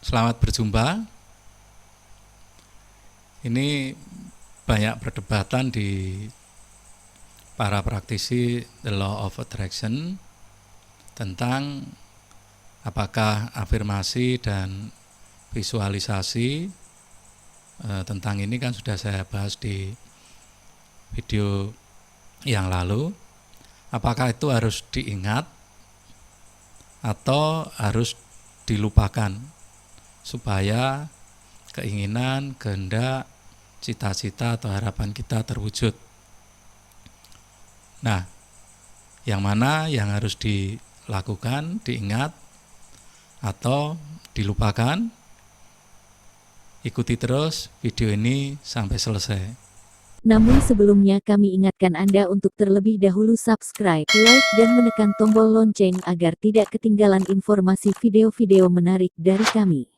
Selamat berjumpa. Ini banyak perdebatan di para praktisi the law of attraction tentang apakah afirmasi dan visualisasi. Tentang ini kan sudah saya bahas di video yang lalu. Apakah itu harus diingat atau harus dilupakan supaya keinginan, kehendak, cita-cita atau harapan kita terwujud. Nah, yang mana yang harus dilakukan, diingat atau dilupakan? Ikuti terus video ini sampai selesai. Namun sebelumnya kami ingatkan Anda untuk terlebih dahulu subscribe, like, dan menekan tombol lonceng agar tidak ketinggalan informasi video-video menarik dari kami.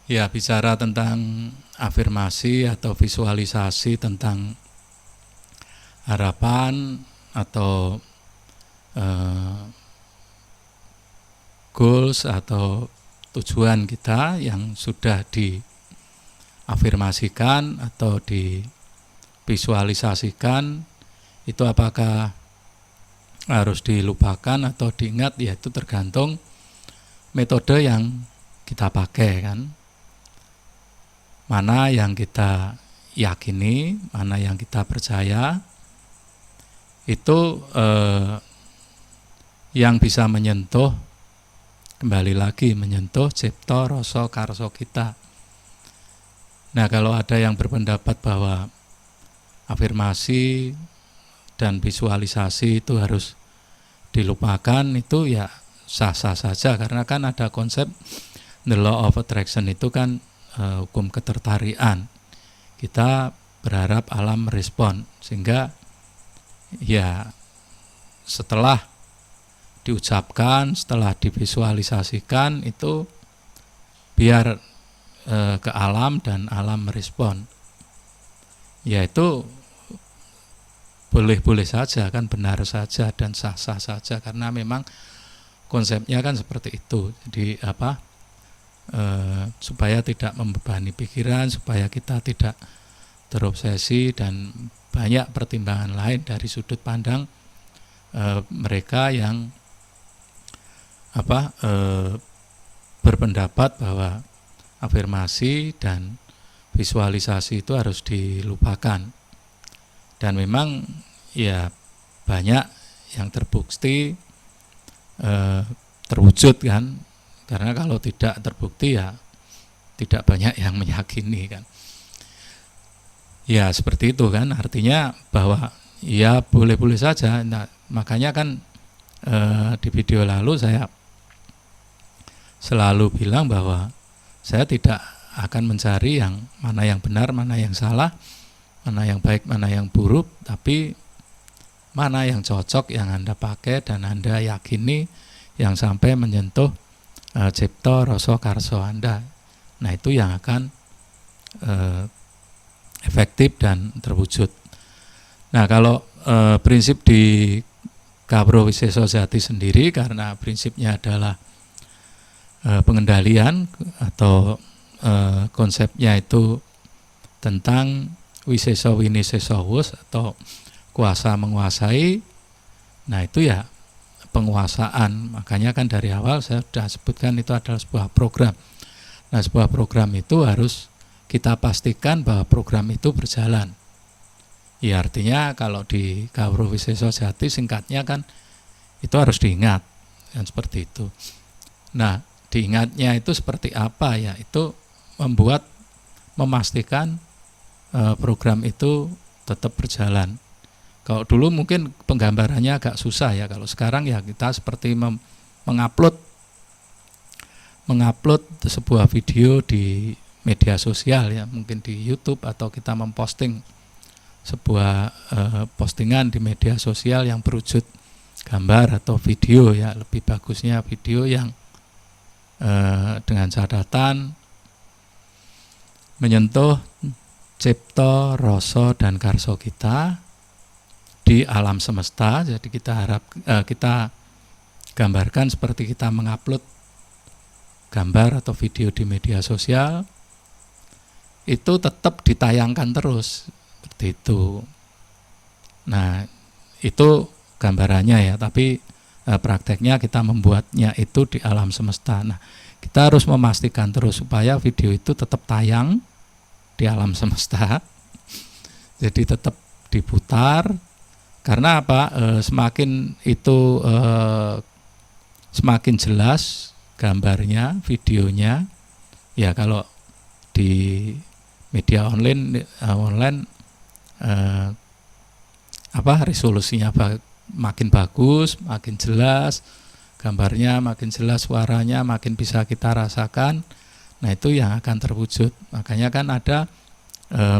Ya, bicara tentang afirmasi atau visualisasi tentang harapan atau goals atau tujuan kita yang sudah diafirmasikan atau divisualisasikan, itu apakah harus dilupakan atau diingat? Ya, itu tergantung metode yang kita pakai kan. Mana yang kita yakini, mana yang kita percaya, itu yang bisa menyentuh, kembali lagi menyentuh cipta rasa karsa kita. Nah, kalau ada yang berpendapat bahwa afirmasi dan visualisasi itu harus dilupakan, itu ya sah-sah saja, karena kan ada konsep the law of attraction itu kan hukum ketertarikan. Kita berharap alam merespon, sehingga ya setelah diucapkan, setelah divisualisasikan, itu biar ke alam dan alam merespon. Ya itu boleh-boleh saja kan, benar saja dan sah-sah saja, karena memang konsepnya kan seperti itu. Jadi supaya tidak membebani pikiran, supaya kita tidak terobsesi, dan banyak pertimbangan lain dari sudut pandang mereka yang berpendapat bahwa afirmasi dan visualisasi itu harus dilupakan. Dan memang ya banyak yang terbukti terwujud kan, karena kalau tidak terbukti ya tidak banyak yang meyakini kan. Ya seperti itu kan, artinya bahwa ya boleh-boleh saja. Nah, makanya kan di video lalu saya selalu bilang bahwa saya tidak akan mencari yang mana yang benar, mana yang salah, mana yang baik, mana yang buruk, tapi mana yang cocok yang Anda pakai dan Anda yakini, yang sampai menyentuh cipta rasa karsa Anda. Nah, itu yang akan efektif dan terwujud. Nah, kalau prinsip di Kabro Wiseso Jati sendiri, karena prinsipnya adalah pengendalian atau konsepnya itu tentang Wiseso Winiseso Wus atau kuasa menguasai. Nah, itu ya penguasaan. Makanya kan dari awal saya sudah sebutkan itu adalah sebuah program. Nah, sebuah program itu harus kita pastikan bahwa program itu berjalan. Ya, artinya kalau di Kabro Wiseso Jati singkatnya kan itu harus diingat kan, seperti itu. Nah, diingatnya itu seperti apa ya? Itu memastikan program itu tetap berjalan. Kalau dulu mungkin penggambarannya agak susah ya, kalau sekarang ya kita seperti mengupload mengupload sebuah video di media sosial ya, mungkin di YouTube, atau kita memposting sebuah postingan di media sosial yang berwujud gambar atau video ya, lebih bagusnya video yang dengan catatan menyentuh cipta, rasa dan karso kita di alam semesta. Jadi kita gambarkan seperti kita mengupload gambar atau video di media sosial, itu tetap ditayangkan terus seperti itu. Nah, itu gambarannya ya, tapi prakteknya kita membuatnya itu di alam semesta. Nah, kita harus memastikan terus supaya video itu tetap tayang di alam semesta, jadi tetap diputar. Karena apa? Semakin itu semakin jelas gambarnya, videonya ya. Kalau di media online resolusinya makin bagus, makin jelas gambarnya, makin jelas suaranya, makin bisa kita rasakan. Nah, itu yang akan terwujud. Makanya kan ada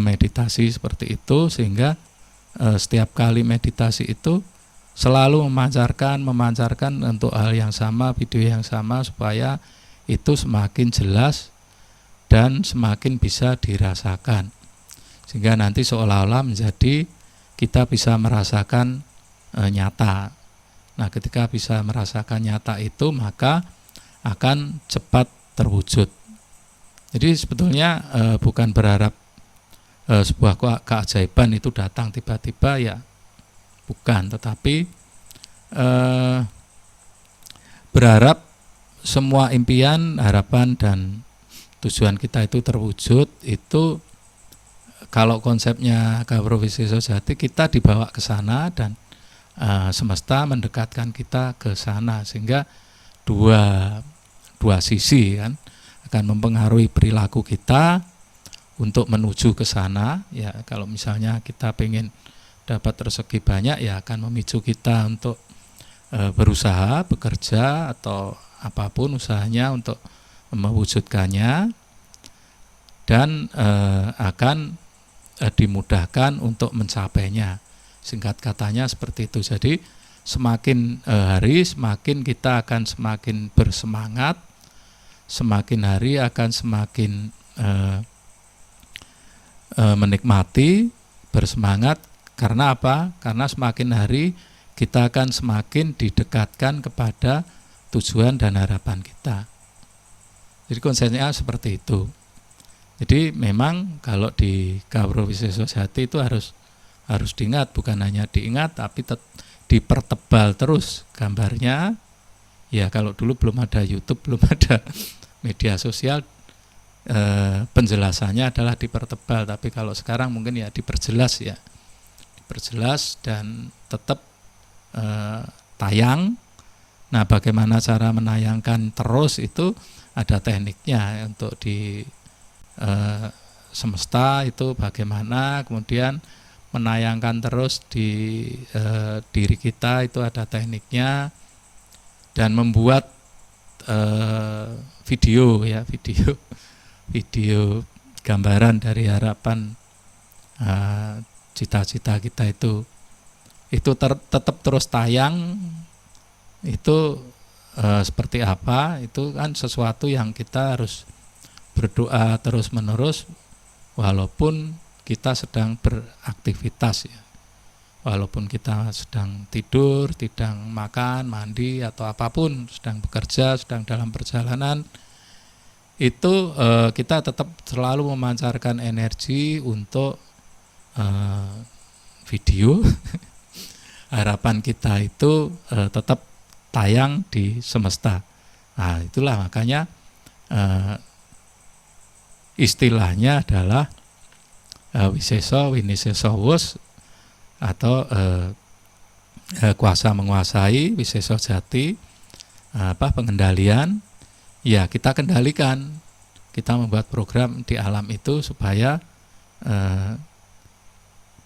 meditasi seperti itu, sehingga setiap kali meditasi itu selalu memancarkan untuk hal yang sama, video yang sama, supaya itu semakin jelas dan semakin bisa dirasakan, sehingga nanti seolah-olah menjadi kita bisa merasakan nyata. Nah, ketika bisa merasakan nyata itu, maka akan cepat terwujud. Jadi sebetulnya bukan berharap sebuah keajaiban itu datang tiba-tiba ya, bukan, tetapi berharap semua impian, harapan dan tujuan kita itu terwujud. Itu kalau konsepnya Gawra Wisesa Jati, kita dibawa ke sana dan semesta mendekatkan kita ke sana, sehingga dua sisi kan akan mempengaruhi perilaku kita untuk menuju ke sana ya. Kalau misalnya kita pengen dapat rezeki banyak, ya akan memicu kita untuk berusaha, bekerja atau apapun usahanya untuk mewujudkannya, dan akan dimudahkan untuk mencapainya. Singkat katanya seperti itu. Jadi semakin hari semakin kita akan semakin bersemangat, semakin hari akan semakin menikmati, bersemangat. Karena apa? Karena semakin hari kita akan semakin didekatkan kepada tujuan dan harapan kita. Jadi konsepnya seperti itu. Jadi memang kalau di Gawra Wisesa Jati itu harus diingat, bukan hanya diingat tapi dipertebal terus gambarnya. Ya, kalau dulu belum ada YouTube, belum ada media sosial, penjelasannya adalah dipertebal, tapi kalau sekarang mungkin ya diperjelas ya. Diperjelas dan tetap tayang. Nah, bagaimana cara menayangkan terus itu ada tekniknya untuk di semesta itu bagaimana, kemudian menayangkan terus di diri kita itu ada tekniknya, dan membuat video gambaran dari harapan cita-cita kita itu tetap terus tayang. Itu seperti apa, itu kan sesuatu yang kita harus berdoa terus menerus walaupun kita sedang beraktivitas ya. Walaupun kita sedang tidur, sedang makan, mandi atau apapun, sedang bekerja, sedang dalam perjalanan, itu kita tetap selalu memancarkan energi untuk video harapan kita itu tetap tayang di semesta. Nah, itulah makanya istilahnya adalah Wisesa Winisesa Wus, atau kuasa menguasai, Wisesa Jati, pengendalian. Ya, kita kendalikan, kita membuat program di alam itu supaya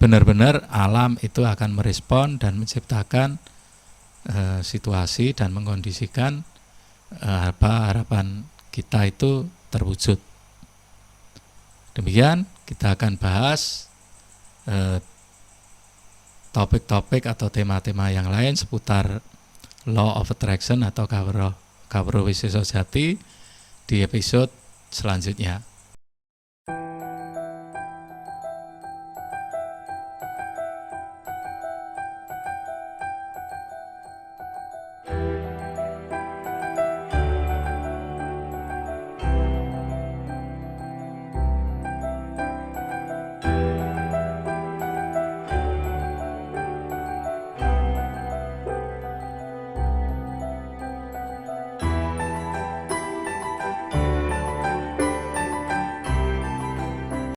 benar-benar alam itu akan merespon dan menciptakan situasi dan mengkondisikan harapan kita itu terwujud. Demikian kita akan bahas topik-topik atau tema-tema yang lain seputar Law of Attraction atau Kawruh Wisesa Jati di episode selanjutnya.